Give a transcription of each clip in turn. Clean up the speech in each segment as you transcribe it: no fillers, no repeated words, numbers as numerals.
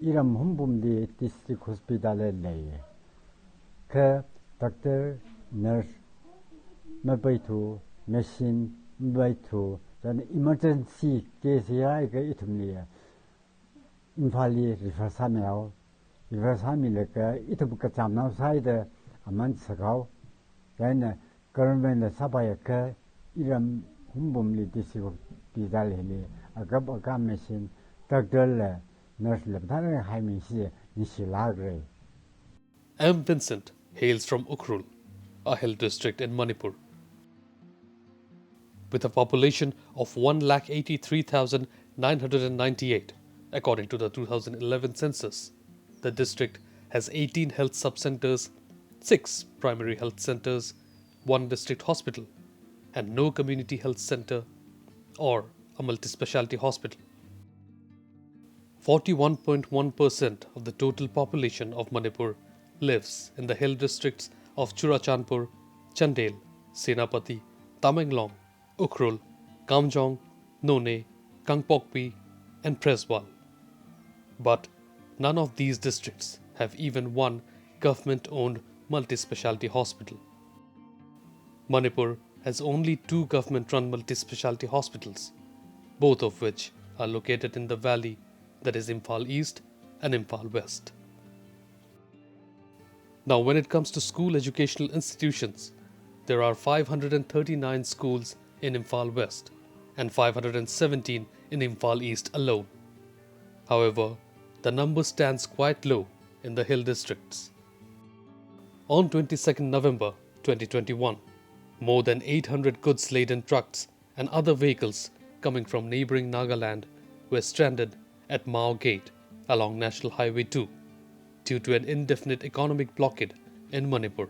iram humbum di district hospital lay ke doctor nurse mabaitu machine mabaitu dan emergency case ya ke itumni Imphal refer samel refer samile ke itu ka chamna side aman sakau dan government sabaya ke iram humbum li district hospital le agab agam machine doctor nurse le bthare hai mi si ni silagre. M. Vincent hails from Ukhrul, a hill district in Manipur. With a population of 1,83,998, according to the 2011 census, the district has 18 health sub-centers, 6 primary health centers, 1 district hospital, and no community health center or a multi-specialty hospital. 41.1% of the total population of Manipur lives in the hill districts of Churachandpur, Chandel, Senapati, Tamenglong, Ukhrul, Kamjong, None, Kangpokpi, and Preswal. But none of these districts have even one government-owned multi-specialty hospital. Manipur has only 2 government-run multi-specialty hospitals, both of which are located in the valley that is Imphal East and Imphal West. Now, when it comes to school educational institutions, there are 539 schools in Imphal West and 517 in Imphal East alone. However, the number stands quite low in the hill districts. On 22nd November 2021, more than 800 goods-laden trucks and other vehicles coming from neighbouring Nagaland were stranded at Mao Gate along National Highway 2 due to an indefinite economic blockade in Manipur.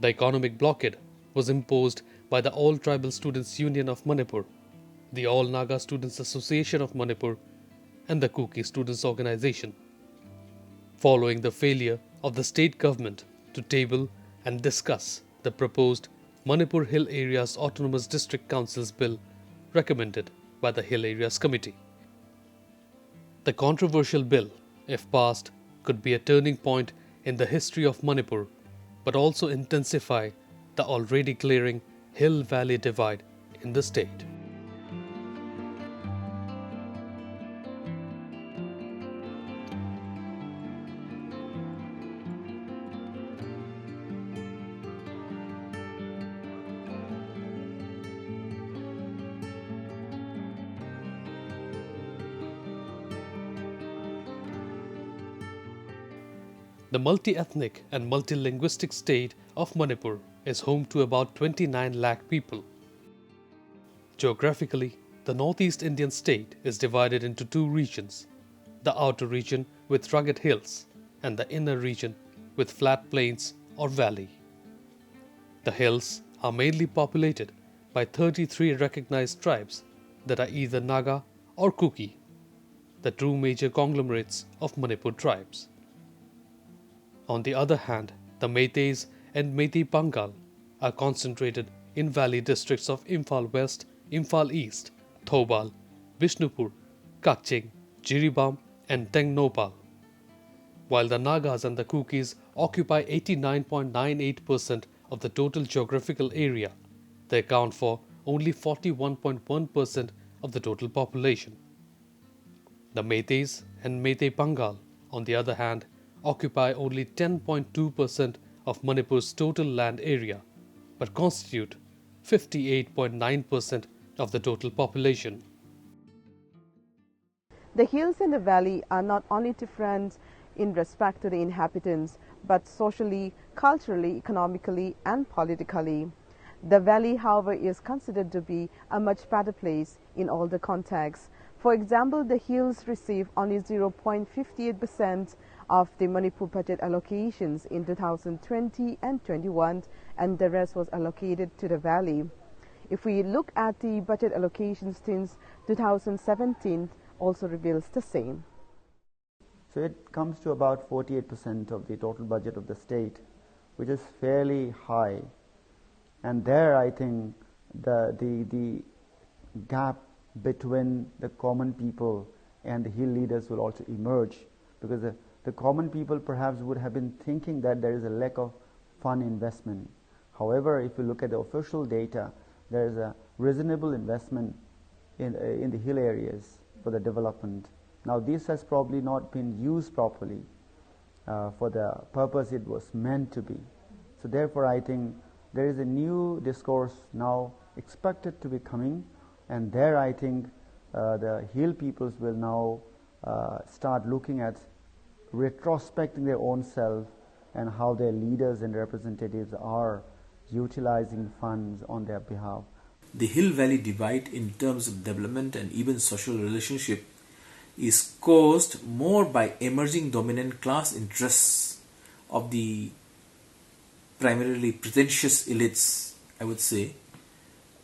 The economic blockade was imposed by the All Tribal Students Union of Manipur, the All Naga Students Association of Manipur, and the Kuki Students Organization, following the failure of the state government to table and discuss the proposed Manipur Hill Areas Autonomous District Council's bill recommended by the Hill Areas Committee. The controversial bill, if passed, could be a turning point in the history of Manipur, but also intensify the already glaring hill-valley divide in the state. The multi-ethnic and multi-linguistic state of Manipur is home to about 29 lakh people. Geographically, the northeast Indian state is divided into 2 regions, the outer region with rugged hills and the inner region with flat plains or valley. The hills are mainly populated by 33 recognized tribes that are either Naga or Kuki, the 2 major conglomerates of Manipur tribes. On the other hand, the Meiteis and Meitei Pangal are concentrated in valley districts of Imphal West, Imphal East, Thoubal, Bishnupur, Kakching, Jiribam and Tengnopal. While the Nagas and the Kukis occupy 89.98% of the total geographical area, they account for only 41.1% of the total population. The Meiteis and Meitei Pangal, on the other hand, occupy only 10.2% of Manipur's total land area, but constitute 58.9% of the total population. The hills and the valley are not only different in respect to the inhabitants, but socially, culturally, economically, and politically. The valley, however, is considered to be a much better place in all the contexts. For example, the hills receive only 0.58% of the Manipur budget allocations in 2020 and 21, and the rest was allocated to the valley. If we look at the budget allocations since 2017, also reveals the same. So it comes to about 48% of the total budget of the state, which is fairly high. And there I think the gap between the common people and the hill leaders will also emerge, because the common people perhaps would have been thinking that there is a lack of fund investment. However, if you look at the official data, there is a reasonable investment in the hill areas for the development. Now, this has probably not been used properly for the purpose it was meant to be. So therefore, I think there is a new discourse now expected to be coming, and there I think the hill peoples will now start looking at retrospecting their own self and how their leaders and representatives are utilizing funds on their behalf. The Hill Valley divide in terms of development and even social relationship is caused more by emerging dominant class interests of the primarily pretentious elites, I would say,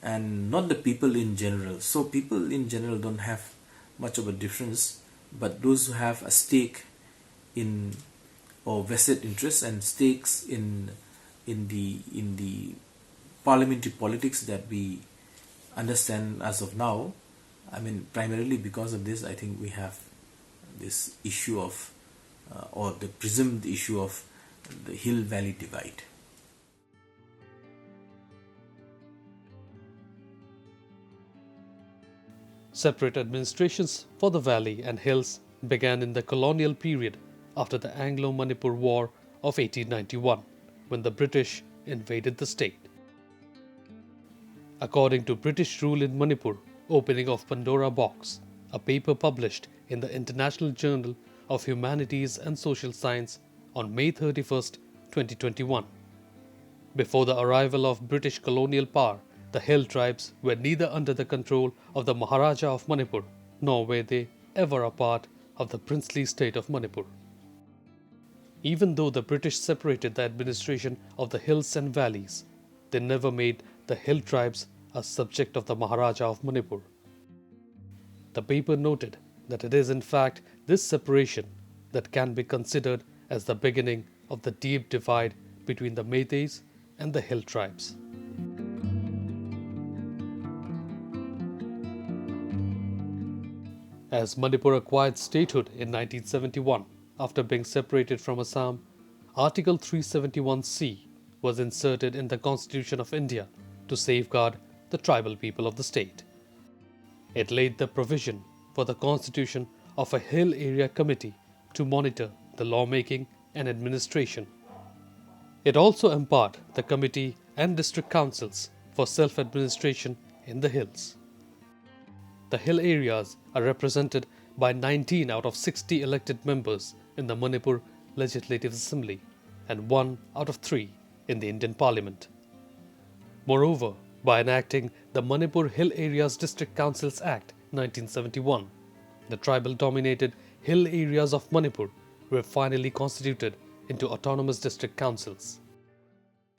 and not the people in general. So people in general don't have much of a difference, but those who have a stake in or vested interests and stakes in the parliamentary politics that we understand as of now, I mean, primarily because of this, I think we have this issue of or the presumed issue of the Hill Valley divide. Separate administrations for the valley and hills began in the colonial period after the Anglo-Manipur War of 1891, when the British invaded the state. According to British Rule in Manipur, Opening of Pandora Box, a paper published in the International Journal of Humanities and Social Science on May 31st, 2021. Before the arrival of British colonial power, the hill tribes were neither under the control of the Maharaja of Manipur, nor were they ever a part of the princely state of Manipur. Even though the British separated the administration of the hills and valleys, they never made the hill tribes a subject of the Maharaja of Manipur. The paper noted that it is in fact this separation that can be considered as the beginning of the deep divide between the Meiteis and the hill tribes. As Manipur acquired statehood in 1971 after being separated from Assam, Article 371C was inserted in the Constitution of India to safeguard the tribal people of the state. It laid the provision for the constitution of a Hill Area Committee to monitor the lawmaking and administration. It also empowered the committee and district councils for self-administration in the hills. The hill areas are represented by 19 out of 60 elected members in the Manipur Legislative Assembly and 1 out of 3 in the Indian Parliament. Moreover, by enacting the Manipur Hill Areas District Councils Act 1971, the tribal-dominated hill areas of Manipur were finally constituted into autonomous district councils.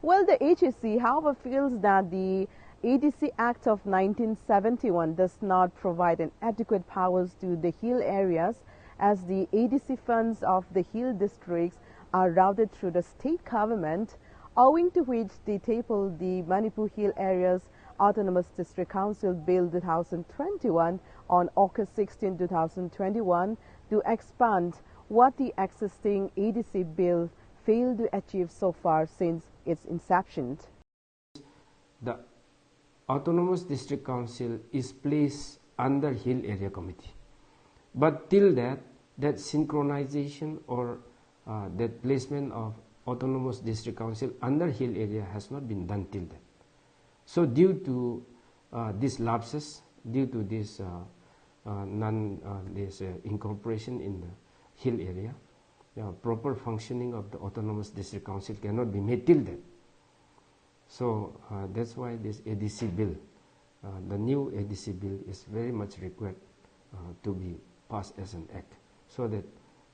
Well, the HSC, however, feels that the ADC Act of 1971 does not provide an adequate powers to the hill areas, as the ADC funds of the hill districts are routed through the state government, owing to which they tabled the Manipur Hill Areas Autonomous District Council Bill 2021 on August 16, 2021 to expand what the existing ADC bill failed to achieve so far since its inception. The Autonomous District Council is placed under Hill Area Committee. But till that synchronization or that placement of Autonomous District Council under Hill Area has not been done till then. So due to these lapses, due to this incorporation in the Hill Area, proper functioning of the Autonomous District Council cannot be made till then. So that's why this ADC bill, the new ADC bill, is very much required to be passed as an act, so that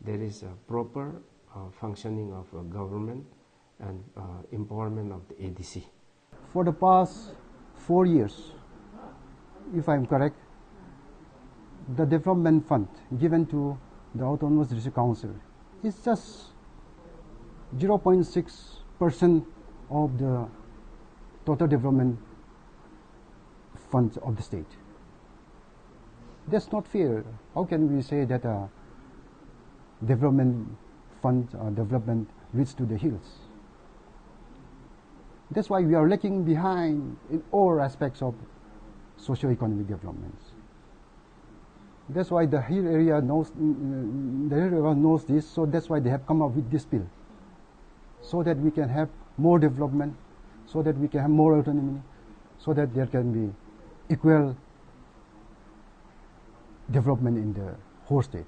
there is a proper functioning of government and empowerment of the ADC. For the past 4 years, if I am correct, the development fund given to the Autonomous District Council is just 0.6% of the total development funds of the state. That's not fair. How can we say that development fund development reach to the hills? That's why we are lagging behind in all aspects of socio-economic developments. That's why the hill area knows this. So that's why they have come up with this bill, so that we can have more development, so that we can have more autonomy, so that there can be equal development in the whole state.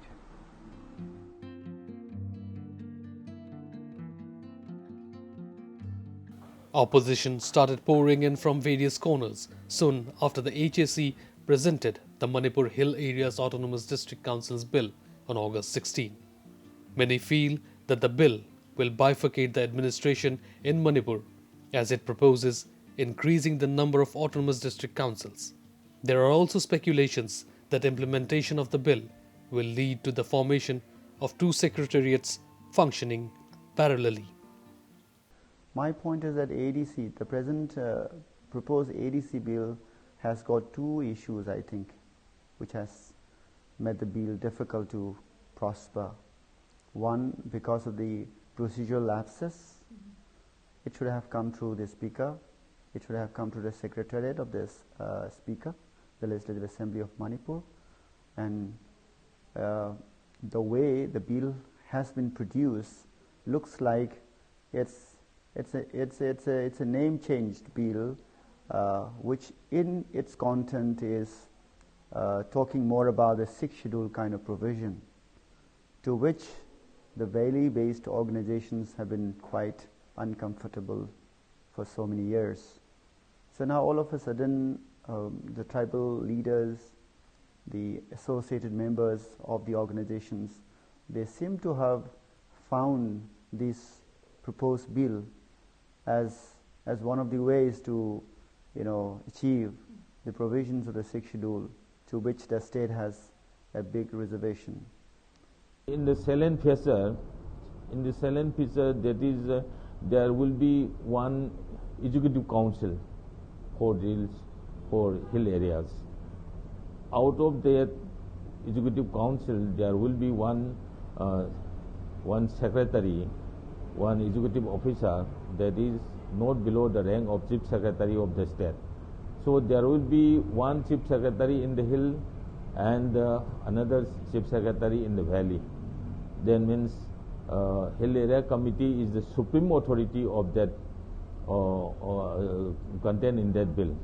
Opposition started pouring in from various corners soon after the HAC presented the Manipur Hill Areas Autonomous District Council's bill on August 16. Many feel that the bill will bifurcate the administration in Manipur as it proposes increasing the number of autonomous district councils. There are also speculations that implementation of the bill will lead to the formation of two secretariats functioning parallelly. My point is that ADC, the present proposed ADC bill has got two issues, I think, which has made the bill difficult to prosper. One, because of the procedural lapses. It should have come through the Speaker. It should have come to the Secretariat of this Speaker, the Legislative Assembly of Manipur. And the way the bill has been produced looks like it's a name-changed bill, which in its content is talking more about the sixth schedule kind of provision, to which the valley-based organizations have been quite uncomfortable for so many years. So now all of a sudden the tribal leaders, the associated members of the organizations, they seem to have found this proposed bill as one of the ways to achieve the provisions of the sixth schedule, to which the state has a big reservation. In the salient feature, that is, there will be one executive council for hill areas. Out of that executive council, there will be one secretary, one executive officer that is not below the rank of chief secretary of the state. So there will be one chief secretary in the hill and another chief secretary in the valley. That means Hill Area Committee is the supreme authority of that contained in that bill.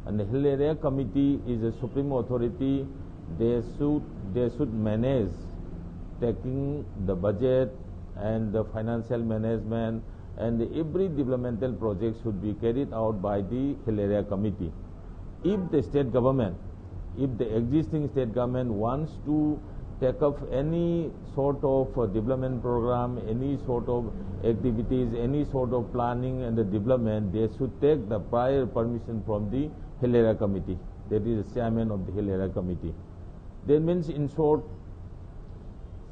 And the Hill Area Committee is a supreme authority. They should manage taking the budget and the financial management, and every developmental project should be carried out by the Hill Area Committee. If the existing state government wants to take up any sort of development program, any sort of activities, any sort of planning and the development, they should take the prior permission from the Hill Area Committee. That is the chairman of the Hill Area Committee. That means, in short,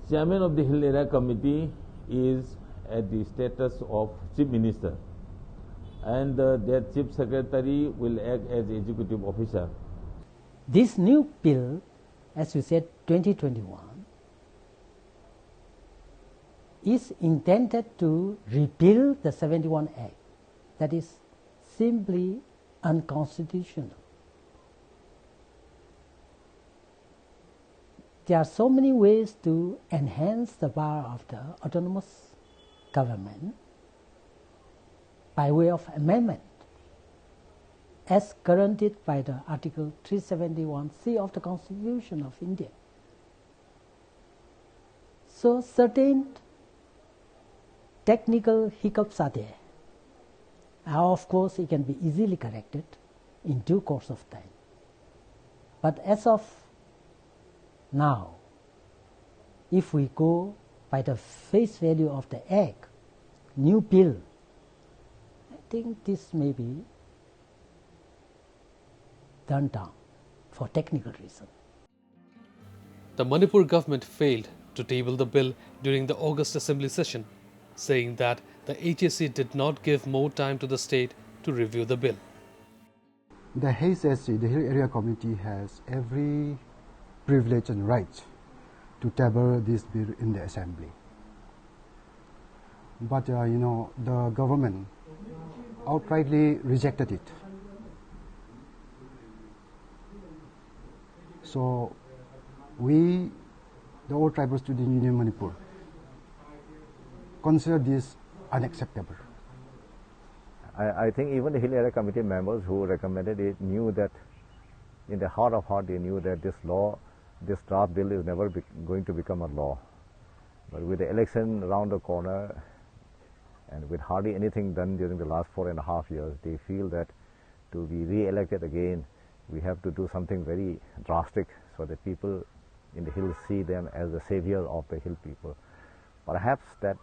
chairman of the Hill Area Committee is at the status of chief minister, and their chief secretary will act as executive officer. This new bill, as you said, 2021, is intended to repeal the 71 Act. That is simply unconstitutional. There are so many ways to enhance the power of the autonomous government by way of amendment, as guaranteed by the Article 371C of the Constitution of India. So certain technical hiccups are there. Of course, it can be easily corrected in due course of time. But as of now, if we go by the face value of the Act, new bill, I think this may be done down for technical reasons. The Manipur government failed to table the bill during the August Assembly session, saying that the HAC did not give more time to the state to review the bill. The HAC, the Hill Area Committee, has every privilege and right to table this bill in the assembly. But the government outrightly rejected it. So we, the All Tribal Student Union Manipur, consider this unacceptable. I think even the Hill Area Committee members who recommended it knew that, in the heart of heart, they knew that this draft bill is never going to become a law. But with the election around the corner, and with hardly anything done during the last 4.5 years, they feel that to be re-elected again, we have to do something very drastic so that people in the hills see them as the savior of the hill people. Perhaps that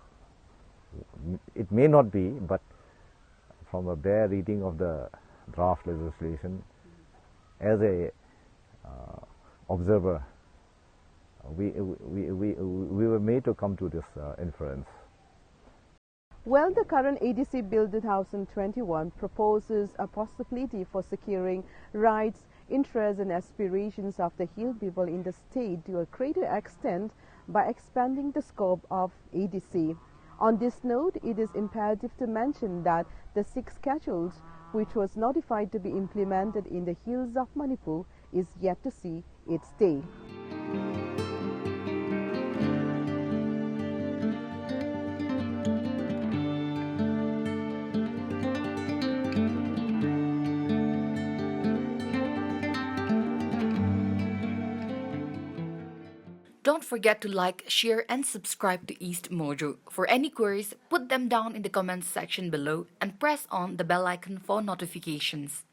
it may not be, but from a bare reading of the draft legislation, as a observer, we were made to come to this inference. Well, the current ADC Bill 2021 proposes a possibility for securing rights, interests and aspirations of the hill people in the state to a greater extent by expanding the scope of ADC. On this note, it is imperative to mention that the 6th schedule, which was notified to be implemented in the hills of Manipur, is yet to see its day. Don't forget to like, share and subscribe to EastMojo. For any queries, put them down in the comments section below and press on the bell icon for notifications.